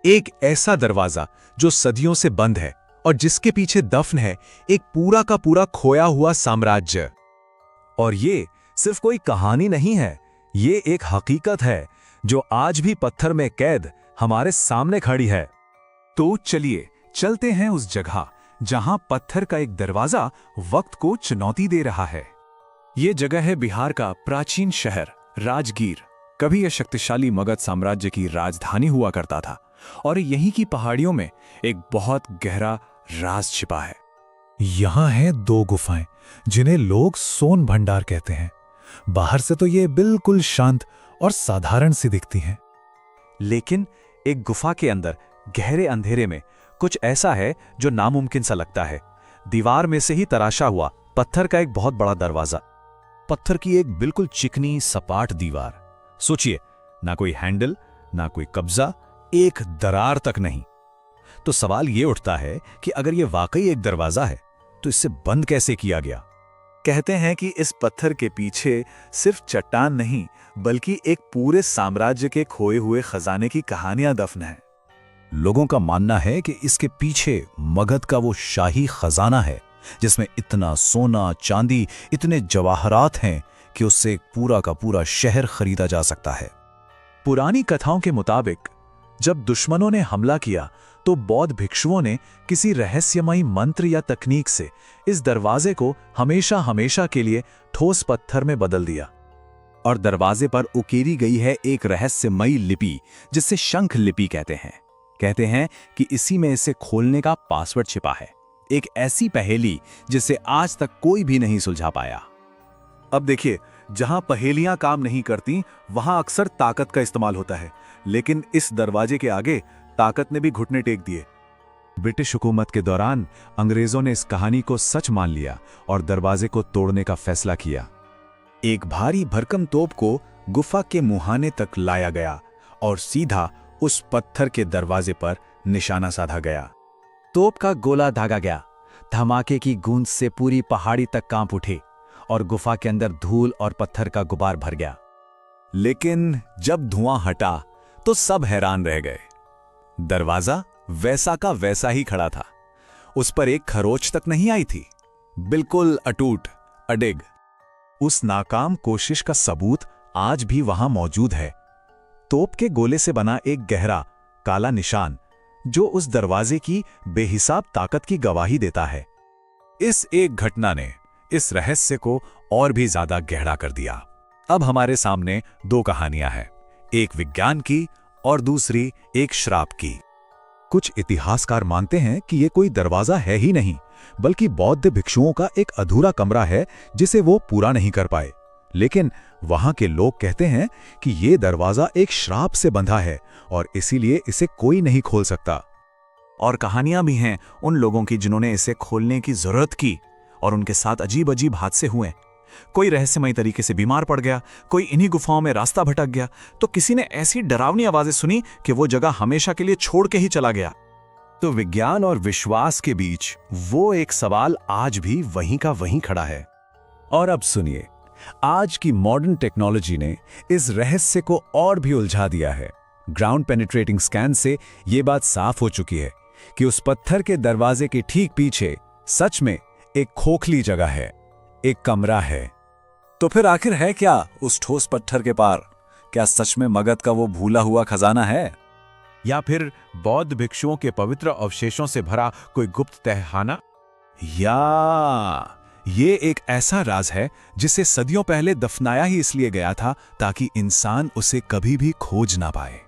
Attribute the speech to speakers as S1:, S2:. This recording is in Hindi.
S1: एक ऐसा दरवाजा जो सदियों से बंद है और जिसके पीछे दफन है एक पूरा का पूरा खोया हुआ साम्राज्य।
S2: और ये सिर्फ कोई कहानी नहीं है, ये एक हकीकत है जो आज भी पत्थर में कैद हमारे सामने खड़ी है।
S3: तो चलिए चलते हैं उस जगह जहां पत्थर का एक दरवाजा वक्त को चुनौती दे रहा है। ये जगह है बिहार का प्राचीन शहर राजगीर। कभी यह शक्तिशाली मगध साम्राज्य की राजधानी हुआ करता था और यहीं की पहाड़ियों में एक बहुत गहरा राज छिपा है।
S4: यहाँ हैं दो गुफाएं जिन्हें लोग सोन भंडार कहते हैं। बाहर से तो ये बिल्कुल शांत और साधारण सी दिखती हैं,
S2: लेकिन एक गुफा के अंदर गहरे अंधेरे में कुछ ऐसा है जो नामुमकिन सा लगता है। दीवार में से ही तराशा हुआ पत्थर का एक बहुत बड़ा दरवाजा। पत्थर की एक बिल्कुल चिकनी सपाट दीवार। सोचिए, ना कोई हैंडल, ना कोई कब्जा, एक दरार तक नहीं। तो सवाल यह उठता है कि अगर यह वाकई एक दरवाजा है तो इससे बंद कैसे किया गया।
S3: कहते हैं कि इस पत्थर के पीछे सिर्फ चट्टान नहीं बल्कि एक पूरे साम्राज्य के खोए हुए खजाने की कहानियां दफन हैं।
S2: लोगों का मानना है कि इसके पीछे मगध का वो शाही खजाना है जिसमें इतना सोना चांदी, इतने जवाहरात हैं कि उससे एक पूरा का पूरा शहर खरीदा जा सकता है।
S3: पुरानी कथाओं के मुताबिक जब दुश्मनों ने हमला किया तो बौद्ध भिक्षुओं ने किसी रहस्यमयी मंत्र या तकनीक से इस दरवाजे को हमेशा हमेशा के लिए ठोस पत्थर में बदल दिया।
S2: और दरवाजे पर उकेरी गई है एक रहस्यमयी लिपि जिसे शंख लिपि कहते हैं। कहते हैं कि इसी में इसे खोलने का पासवर्ड छिपा है, एक ऐसी पहेली जिसे आज तक कोई भी नहीं सुलझा पाया।
S3: अब देखिए, जहां पहेलियां काम नहीं करती वहां अक्सर ताकत का इस्तेमाल होता है, लेकिन इस दरवाजे के आगे ताकत ने भी घुटने टेक दिए।
S1: ब्रिटिश हुकूमत के दौरान अंग्रेजों ने इस कहानी को सच मान लिया और दरवाजे को तोड़ने का फैसला किया।
S3: एक भारी भरकम तोप को गुफा के मुहाने तक लाया गया और सीधा उस पत्थर के दरवाजे पर निशाना साधा गया।
S2: तोप का गोला दागा गया। धमाके की गूंज से पूरी पहाड़ी तक कांप उठी और गुफा के अंदर धूल और पत्थर का गुबार भर गया।
S3: लेकिन जब धुआं हटा तो सब हैरान रह गए। दरवाजा वैसा का वैसा ही खड़ा था। उस पर एक खरोच तक नहीं आई थी, बिल्कुल अटूट, अडिग।
S1: उस नाकाम कोशिश का सबूत आज भी वहां मौजूद है। तोप के गोले से बना एक गहरा काला निशान जो उस दरवाजे की बेहिसाब ताकत की गवाही देता है।
S3: इस एक घटना ने इस रहस्य को और भी ज्यादा गहरा कर दिया। अब हमारे सामने दो कहानियां हैं, एक विज्ञान की और दूसरी एक श्राप की।
S1: कुछ इतिहासकार मानते हैं कि यह कोई दरवाजा है ही नहीं बल्कि बौद्ध भिक्षुओं का एक अधूरा कमरा है जिसे वो पूरा नहीं कर पाए। लेकिन वहां के लोग कहते हैं कि यह दरवाजा एक श्राप से बंधा है और इसीलिए इसे कोई नहीं खोल सकता।
S3: और कहानियां भी हैं उन लोगों की जिन्होंने इसे खोलने की जरूरत की और उनके साथ अजीब अजीब हादसे हुए। कोई रहस्यमयी तरीके से बीमार पड़ गया, कोई इन्हीं गुफाओं में रास्ता भटक गया, तो किसी ने ऐसी डरावनी आवाजें सुनी कि वो जगह हमेशा के लिए छोड़ के ही चला गया।
S2: तो विज्ञान और विश्वास के बीच वो एक सवाल आज भी वहीं का वहीं खड़ा है। और अब सुनिए, आज की मॉडर्न टेक्नोलॉजी ने इस रहस्य को और भी उलझा दिया है। ग्राउंड पेनिट्रेटिंग स्कैन से यह बात साफ हो चुकी है कि उस पत्थर के दरवाजे के ठीक पीछे सच में एक खोखली जगह है, एक कमरा है।
S3: तो फिर आखिर है क्या उस ठोस पत्थर के पार? क्या सच में मगध का वो भूला हुआ खजाना है,
S1: या फिर बौद्ध भिक्षुओं के पवित्र अवशेषों से भरा कोई गुप्त तहखाना? या ये एक ऐसा राज है जिसे सदियों पहले दफनाया ही इसलिए गया था ताकि इंसान उसे कभी भी खोज ना पाए।